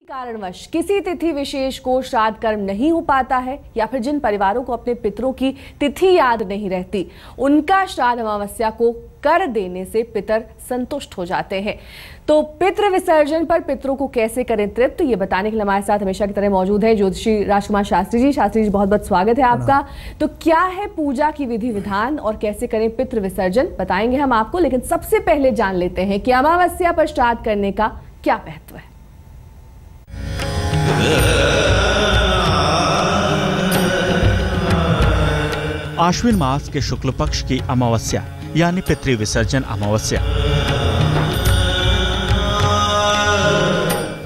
कारणवश किसी तिथि विशेष को श्राद्ध कर्म नहीं हो पाता है या फिर जिन परिवारों को अपने पितरों की तिथि याद नहीं रहती, उनका श्राद्ध अमावस्या को कर देने से पितर संतुष्ट हो जाते हैं। तो पितृ विसर्जन पर पितरों को कैसे करें तृप्त, ये बताने के लिए हमारे साथ हमेशा की तरह मौजूद है ज्योतिषी राजकुमार शास्त्री जी। शास्त्री जी, बहुत बहुत स्वागत है आपका। तो क्या है पूजा की विधि विधान और कैसे करें पितृ विसर्जन, बताएंगे हम आपको, लेकिन सबसे पहले जान लेते हैं कि अमावस्या पर श्राद्ध करने का क्या महत्व है। आश्विन मास के शुक्ल पक्ष की अमावस्या यानी पितृ विसर्जन अमावस्या,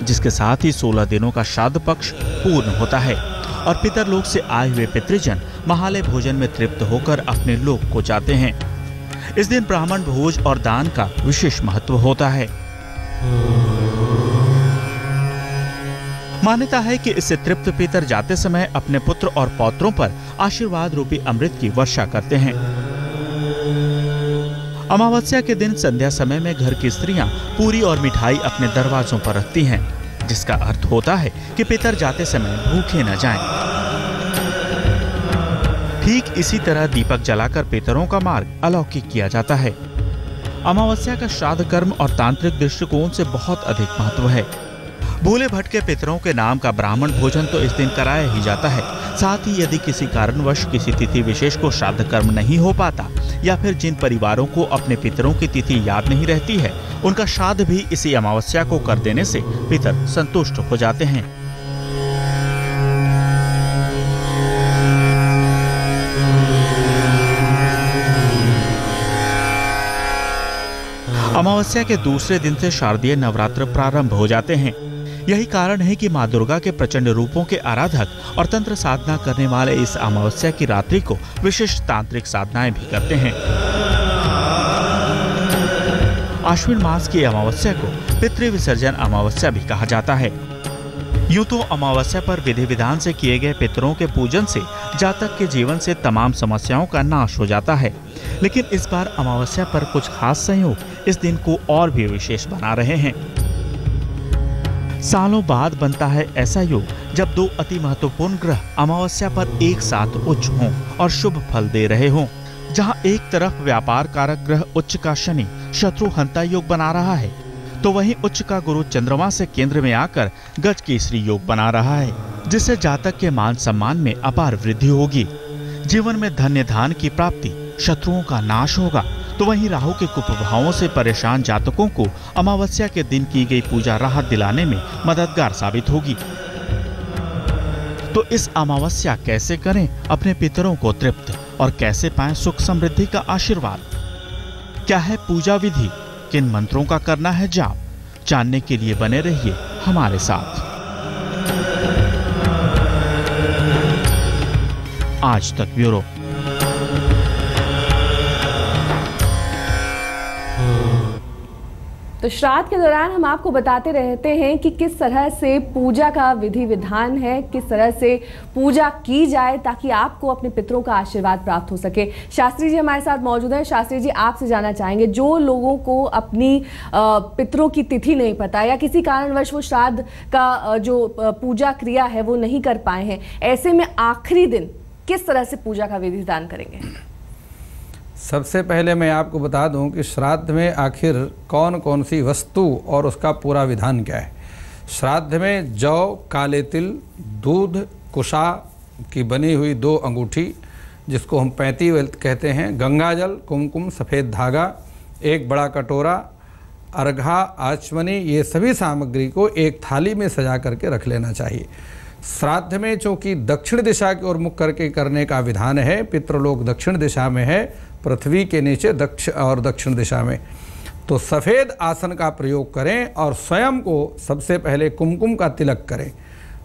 जिसके साथ ही 16 दिनों का श्राद्ध पक्ष पूर्ण होता है और पितरलोक से आए हुए पितृजन महालय भोजन में तृप्त होकर अपने लोक को जाते हैं। इस दिन ब्राह्मण भोज और दान का विशेष महत्व होता है। मान्यता है कि इससे तृप्त पितर जाते समय अपने पुत्र और पौत्रों पर आशीर्वाद रूपी अमृत की वर्षा करते हैं। अमावस्या के दिन संध्या समय में घर की स्त्रियां पूरी और मिठाई अपने दरवाजों पर रखती हैं, जिसका अर्थ होता है कि पितर जाते समय भूखे न जाएं। ठीक इसी तरह दीपक जलाकर पितरों का मार्ग अलौकिक किया जाता है। अमावस्या का श्राद्ध कर्म और तांत्रिक दृष्टिकोण से बहुत अधिक महत्व है। भूले भटके पितरों के नाम का ब्राह्मण भोजन तो इस दिन कराया ही जाता है। साथ ही यदि किसी कारणवश किसी तिथि विशेष को श्राद्ध कर्म नहीं हो पाता या फिर जिन परिवारों को अपने पितरों की तिथि याद नहीं रहती है, उनका श्राद्ध भी इसी अमावस्या को कर देने से पितर संतुष्ट हो जाते हैं। अमावस्या के दूसरे दिन से शारदीय नवरात्र प्रारंभ हो जाते हैं। यही कारण है कि मां दुर्गा के प्रचंड रूपों के आराधक और तंत्र साधना करने वाले इस अमावस्या की रात्रि को विशिष्ट तांत्रिक साधनाएं भी करते हैं। आश्विन मास की अमावस्या को पितृ विसर्जन अमावस्या भी कहा जाता है। यूं तो अमावस्या पर विधि विधान से किए गए पितरों के पूजन से जातक के जीवन से तमाम समस्याओं का नाश हो जाता है, लेकिन इस बार अमावस्या पर कुछ खास संयोग इस दिन को और भी विशेष बना रहे हैं। सालों बाद बनता है ऐसा योग जब दो अति महत्वपूर्ण ग्रह अमावस्या पर एक साथ उच्च हों और शुभ फल दे रहे हों। जहां एक तरफ व्यापार कारक ग्रह उच्च का शनि शत्रु हंता योग बना रहा है, तो वहीं उच्च का गुरु चंद्रमा से केंद्र में आकर गज केसरी योग बना रहा है, जिससे जातक के मान सम्मान में अपार वृद्धि होगी। जीवन में धन्य धान की प्राप्ति, शत्रुओं का नाश होगा। तो वहीं राहु के कुप्रभावों से परेशान जातकों को अमावस्या के दिन की गई पूजा राहत दिलाने में मददगार साबित होगी। तो इस अमावस्या कैसे करें अपने पितरों को तृप्त और कैसे पाएं सुख समृद्धि का आशीर्वाद? क्या है पूजा विधि, किन मंत्रों का करना है जाप, जानने के लिए बने रहिए हमारे साथ। आज तक ब्यूरो। तो श्राद्ध के दौरान हम आपको बताते रहते हैं कि किस तरह से पूजा का विधि विधान है, किस तरह से पूजा की जाए ताकि आपको अपने पितरों का आशीर्वाद प्राप्त हो सके। शास्त्री जी हमारे साथ मौजूद हैं। शास्त्री जी, आपसे जानना चाहेंगे, जो लोगों को अपनी पितरों की तिथि नहीं पता या किसी कारणवश वो श्राद्ध का जो पूजा क्रिया है वो नहीं कर पाए हैं, ऐसे में आखिरी दिन किस तरह से पूजा का विधि विधान करेंगे? सबसे पहले मैं आपको बता दूं कि श्राद्ध में आखिर कौन कौन सी वस्तु और उसका पूरा विधान क्या है। श्राद्ध में जौ, काले तिल, दूध, कुशा की बनी हुई 2 अंगूठी, जिसको हम 35 कहते हैं, गंगाजल, कुमकुम, सफ़ेद धागा, 1 बड़ा कटोरा, अर्घा, आचमनी, ये सभी सामग्री को एक थाली में सजा करके रख लेना चाहिए। श्राद्ध में चूँकि दक्षिण दिशा की ओर मुख करके करने का विधान है, पितृलोक दक्षिण दिशा में है, पृथ्वी के नीचे दक्षिण दिशा में, तो सफ़ेद आसन का प्रयोग करें और स्वयं को सबसे पहले कुमकुम का तिलक करें।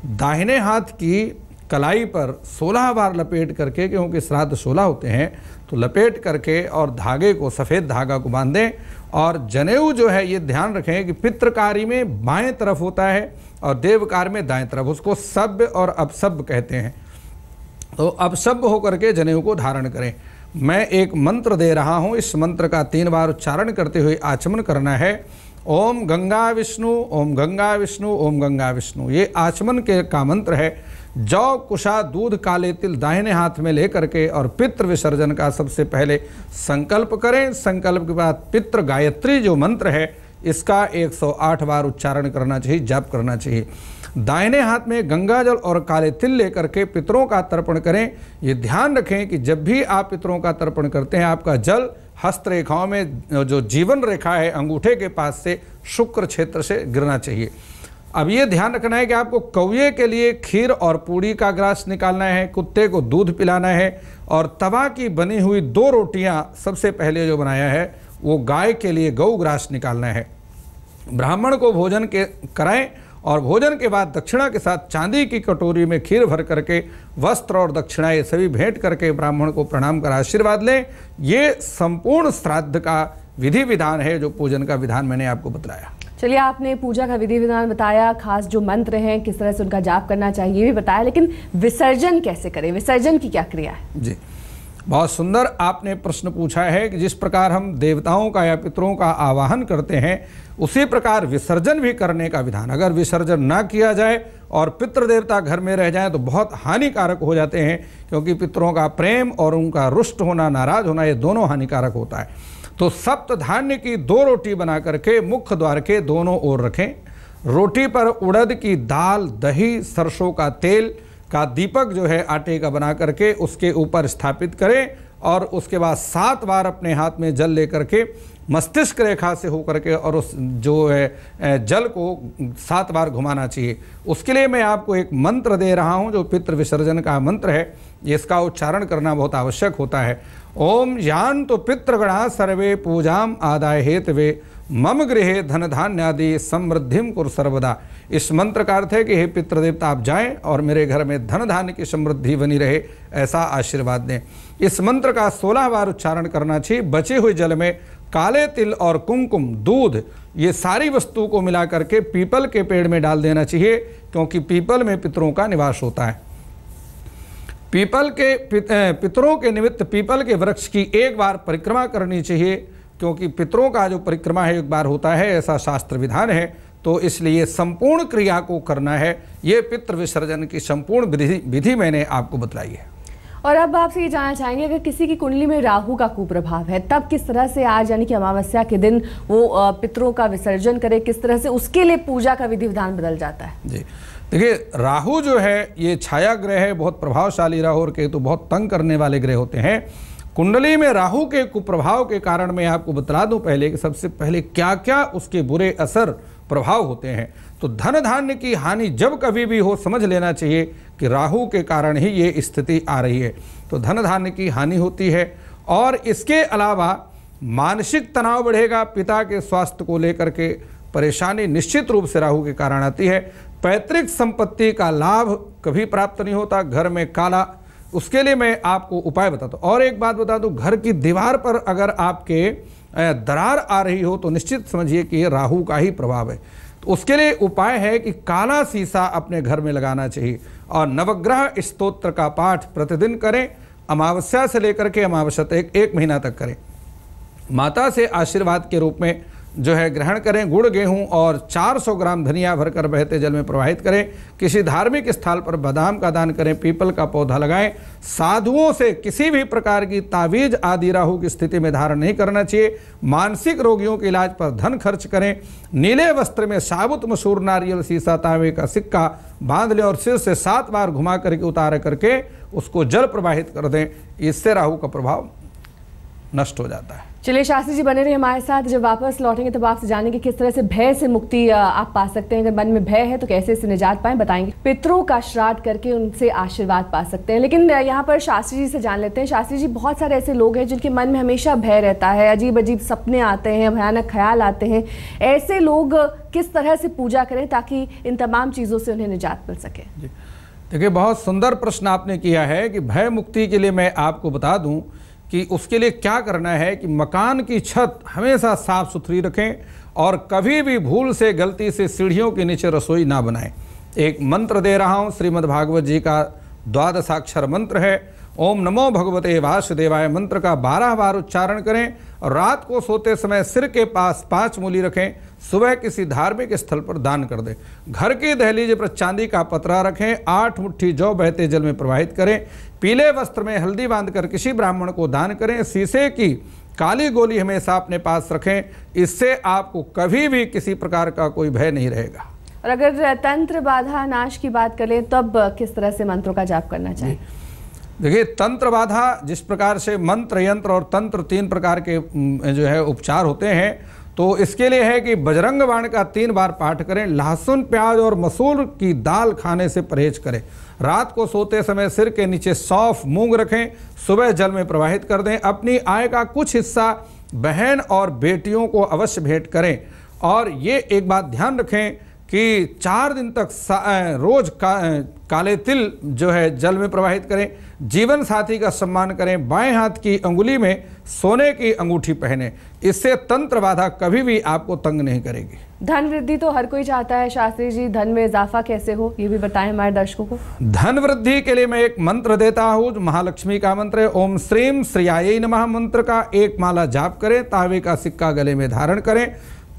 दाहिने हाथ की कलाई पर 16 बार लपेट करके, क्योंकि श्राद्ध 16 होते हैं, तो लपेट करके और धागे को, सफ़ेद धागा को बांधें। और जनेऊ जो है, ये ध्यान रखें कि पितृकारी में बाएं तरफ होता है और देवकार में दाएं तरफ, उसको सभ्य और अपसभ्य कहते हैं। तो अपसभ्य होकर के जनेऊ को धारण करें। मैं एक मंत्र दे रहा हूँ, इस मंत्र का 3 बार उच्चारण करते हुए आचमन करना है ओम गंगा विष्णु, ओम गंगा विष्णु, ओम गंगा विष्णु। ये आचमन के का मंत्र है। जौ, कुशा, दूध, काले तिल दाहिने हाथ में लेकर के और पितृ विसर्जन का सबसे पहले संकल्प करें। संकल्प के बाद पितृ गायत्री जो मंत्र है इसका 108 बार उच्चारण करना चाहिए, जाप करना चाहिए। दाहिने हाथ में गंगा जल और काले तिल लेकर के पितरों का तर्पण करें। ये ध्यान रखें कि जब भी आप पितरों का तर्पण करते हैं आपका जल हस्त रेखाओं में जो जीवन रेखा है अंगूठे के पास से शुक्र क्षेत्र से गिरना चाहिए। अब ये ध्यान रखना है कि आपको कौवे के लिए खीर और पूड़ी का ग्रास निकालना है, कुत्ते को दूध पिलाना है और तवा की बनी हुई 2 रोटियां सबसे पहले जो बनाया है वो गाय के लिए गौ ग्रास निकालना है। ब्राह्मण को भोजन के कराएं और भोजन के बाद दक्षिणा के साथ चांदी की कटोरी में खीर भर करके वस्त्र और दक्षिणा ये सभी भेंट करके ब्राह्मण को प्रणाम कर आशीर्वाद लें। ये संपूर्ण श्राद्ध का विधि विधान है जो पूजन का विधान मैंने आपको बताया। चलिए, आपने पूजा का विधि विधान बताया, खास जो मंत्र हैं किस तरह से उनका जाप करना चाहिए ये भी बताया, लेकिन विसर्जन कैसे करें, विसर्जन की क्या क्रिया है? जी, बहुत सुंदर आपने प्रश्न पूछा है कि जिस प्रकार हम देवताओं का या पितरों का आवाहन करते हैं उसी प्रकार विसर्जन भी करने का विधान। अगर विसर्जन ना किया जाए और पितृ देवता घर में रह जाएं तो बहुत हानिकारक हो जाते हैं, क्योंकि पितरों का प्रेम और उनका रुष्ट होना, नाराज होना ये दोनों हानिकारक होता है। तो सप्त धान्य की 2 रोटी बना करके मुख्य द्वार के दोनों ओर रखें। रोटी पर उड़द की दाल, दही, सरसों का तेल का दीपक जो है आटे का बना करके उसके ऊपर स्थापित करें और उसके बाद 7 बार अपने हाथ में जल लेकर के मस्तिष्क रेखा से होकर के और उस जो है जल को 7 बार घुमाना चाहिए। उसके लिए मैं आपको एक मंत्र दे रहा हूं जो पितृ विसर्जन का मंत्र है, इसका उच्चारण करना बहुत आवश्यक होता है। ओम यान्तु पितृगणा सर्वे पूजाम आदाय हेतवे मम गृहे धन धान्यादि समृद्धिम कुरु सर्वदा। इस मंत्र का अर्थ है कि हे पितृदेवता आप जाएं और मेरे घर में धन धान्य की समृद्धि बनी रहे, ऐसा आशीर्वाद दें। इस मंत्र का 16 बार उच्चारण करना चाहिए। बचे हुए जल में काले तिल और कुमकुम, दूध, ये सारी वस्तु को मिला करके पीपल के पेड़ में डाल देना चाहिए, क्योंकि पीपल में पितरों का निवास होता है। पीपल के पितरों के निमित्त पीपल के वृक्ष की 1 बार परिक्रमा करनी चाहिए, क्योंकि पितरों का जो परिक्रमा है 1 बार होता है, ऐसा शास्त्र विधान है। तो इसलिए संपूर्ण क्रिया को करना है। ये पितृ विसर्जन की संपूर्ण विधि मैंने आपको बतलाई है। और अब आपसे ये जानना चाहेंगे, अगर किसी की कुंडली में राहु का कुप्रभाव है तब किस तरह से आज यानी कि अमावस्या के दिन वो पितरों का विसर्जन करे, किस तरह से उसके लिए पूजा का विधि विधान बदल जाता है? जी देखिए, राहु जो है ये छाया ग्रह है, बहुत प्रभावशाली। राहु और केतु बहुत तंग करने वाले ग्रह होते हैं। कुंडली में राहु के कुप्रभाव के कारण मैं आपको बता दूं पहले कि सबसे पहले क्या क्या उसके बुरे असर प्रभाव होते हैं। तो धन धान्य की हानि जब कभी भी हो समझ लेना चाहिए कि राहु के कारण ही ये स्थिति आ रही है। तो धन धान्य की हानि होती है और इसके अलावा मानसिक तनाव बढ़ेगा। पिता के स्वास्थ्य को लेकर के परेशानी निश्चित रूप से राहु के कारण आती है। पैतृक संपत्ति का लाभ कभी प्राप्त नहीं होता। घर में काला, उसके लिए मैं आपको उपाय बताता हूँ। और एक बात बता दूं, घर की दीवार पर अगर आपके दरार आ रही हो तो निश्चित समझिए कि ये राहु का ही प्रभाव है। तो उसके लिए उपाय है कि काला शीशा अपने घर में लगाना चाहिए और नवग्रह स्तोत्र का पाठ प्रतिदिन करें। अमावस्या से लेकर के अमावस्या तक 1 महीना तक करें। माता से आशीर्वाद के रूप में जो है ग्रहण करें। गुड़, गेहूं और 400 ग्राम धनिया भरकर बहते जल में प्रवाहित करें। किसी धार्मिक स्थल पर बादाम का दान करें। पीपल का पौधा लगाएं। साधुओं से किसी भी प्रकार की तावीज आदि राहु की स्थिति में धारण नहीं करना चाहिए। मानसिक रोगियों के इलाज पर धन खर्च करें। नीले वस्त्र में साबुत मसूर, नारियल, सीसा, तांबे का सिक्का बांध लें और सिर से 7 बार घुमा करके उतार करके उसको जल प्रवाहित कर दें। इससे राहु का प्रभाव नष्ट हो जाता है। चलिए शास्त्री जी बने रहे हमारे साथ। जब वापस लौटेंगे तब आपसे जानेंगे किस तरह से भय से मुक्ति आप पा सकते हैं। अगर मन में भय है तो कैसे इससे निजात पाएं, बताएंगे। पितरों का श्राद्ध करके उनसे आशीर्वाद पा सकते हैं। लेकिन यहाँ पर शास्त्री जी से जान लेते हैं। शास्त्री जी, बहुत सारे ऐसे लोग हैं जिनके मन में हमेशा भय रहता है, अजीब अजीब सपने आते हैं, भयानक ख्याल आते हैं। ऐसे लोग किस तरह से पूजा करें ताकि इन तमाम चीज़ों से उन्हें निजात मिल सके? देखिए, बहुत सुंदर प्रश्न आपने किया है कि भय मुक्ति के लिए मैं आपको बता दूं कि उसके लिए क्या करना है कि मकान की छत हमेशा साफ सुथरी रखें और कभी भी भूल से, गलती से सीढ़ियों के नीचे रसोई ना बनाएं। एक मंत्र दे रहा हूं, श्रीमद् भागवत जी का 12 अक्षर मंत्र है। ओम नमो भगवते वासुदेवाय मंत्र का 12 बार उच्चारण करें और रात को सोते समय सिर के पास 5 मूली रखें। सुबह किसी धार्मिक स्थल पर दान कर दें। घर की दहलीज पर चांदी का पतरा रखें। 8 मुट्ठी जौ बहते जल में प्रवाहित करें। पीले वस्त्र में हल्दी बांधकर किसी ब्राह्मण को दान करें। शीशे की काली गोली हमेशा अपने पास रखें। इससे आपको कभी भी किसी प्रकार का कोई भय नहीं रहेगा। और अगर तंत्र बाधा नाश की बात करें तब किस तरह से मंत्रों का जाप करना चाहिए? देखिए, तंत्र बाधा जिस प्रकार से मंत्र, यंत्र और तंत्र 3 प्रकार के जो है उपचार होते हैं, तो इसके लिए है कि बजरंग बाण का 3 बार पाठ करें। लहसुन, प्याज और मसूर की दाल खाने से परहेज करें। रात को सोते समय सिर के नीचे सौंफ, मूंग रखें। सुबह जल में प्रवाहित कर दें। अपनी आय का कुछ हिस्सा बहन और बेटियों को अवश्य भेंट करें। और ये एक बात ध्यान रखें कि 4 दिन तक रोज काले तिल जो है जल में प्रवाहित करें। जीवन साथी का सम्मान करें। बाएं हाथ की अंगुली में सोने की अंगूठी पहने। इससे तंत्र बाधा कभी भी आपको तंग नहीं करेगी। धन वृद्धि तो हर कोई चाहता है शास्त्री जी, धन में इजाफा कैसे हो ये भी बताएं हमारे दर्शकों को। धन वृद्धि के लिए मैं एक मंत्र देता हूँ, महालक्ष्मी का मंत्र है। ओम श्रीम श्रियायै नमः मंत्र का 1 माला जाप करें। तांबे का सिक्का गले में धारण करें।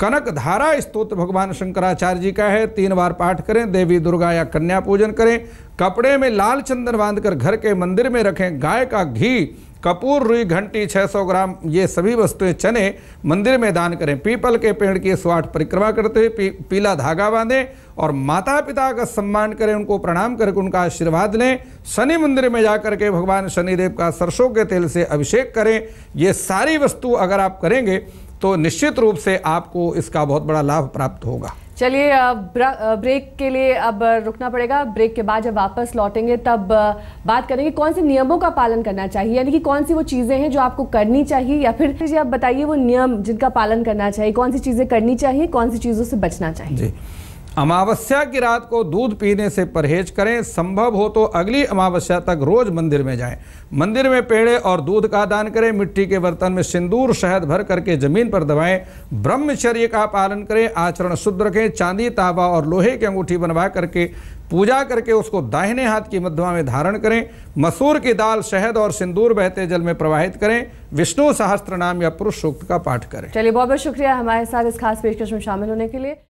कनक धारा स्तोत्र भगवान शंकराचार्य जी का है, 3 बार पाठ करें। देवी दुर्गा या कन्या पूजन करें। कपड़े में लाल चंदन बांधकर घर के मंदिर में रखें। गाय का घी, कपूर, रुई, घंटी 600 ग्राम ये सभी वस्तुएं चने मंदिर में दान करें। पीपल के पेड़ की 108 परिक्रमा करते हुए पीला धागा बांधें और माता पिता का सम्मान करें। उनको प्रणाम करके उनका आशीर्वाद लें। शनि मंदिर में जाकर के भगवान शनिदेव का सरसों के तेल से अभिषेक करें। ये सारी वस्तु अगर आप करेंगे तो निश्चित रूप से आपको इसका बहुत बड़ा लाभ प्राप्त होगा। चलिए ब्रेक के लिए अब रुकना पड़ेगा। ब्रेक के बाद जब वापस लौटेंगे तब बात करेंगे कौन से नियमों का पालन करना चाहिए, यानी कि कौन सी वो चीज़ें हैं जो आपको करनी चाहिए, या फिर जी आप बताइए वो नियम जिनका पालन करना चाहिए, कौन सी चीज़ें करनी चाहिए, कौन सी चीज़ों से बचना चाहिए। जी, अमावस्या की रात को दूध पीने से परहेज करें। संभव हो तो अगली अमावस्या तक रोज मंदिर में जाएं। मंदिर में पेड़े और दूध का दान करें। मिट्टी के बर्तन में सिंदूर, शहद भर करके जमीन पर दबाएं। ब्रह्मचर्य का पालन करें। आचरण शुद्ध रखें। चांदी, तांबा और लोहे की अंगूठी बनवा करके पूजा करके उसको दाहिने हाथ की मध्यमा में धारण करें। मसूर की दाल, शहद और सिंदूर बहते जल में प्रवाहित करें। विष्णु सहस्त्र नाम या पुरुष सूक्त का पाठ करें। चलिए, बहुत बहुत शुक्रिया हमारे साथ इस खास पेशकश में शामिल होने के लिए।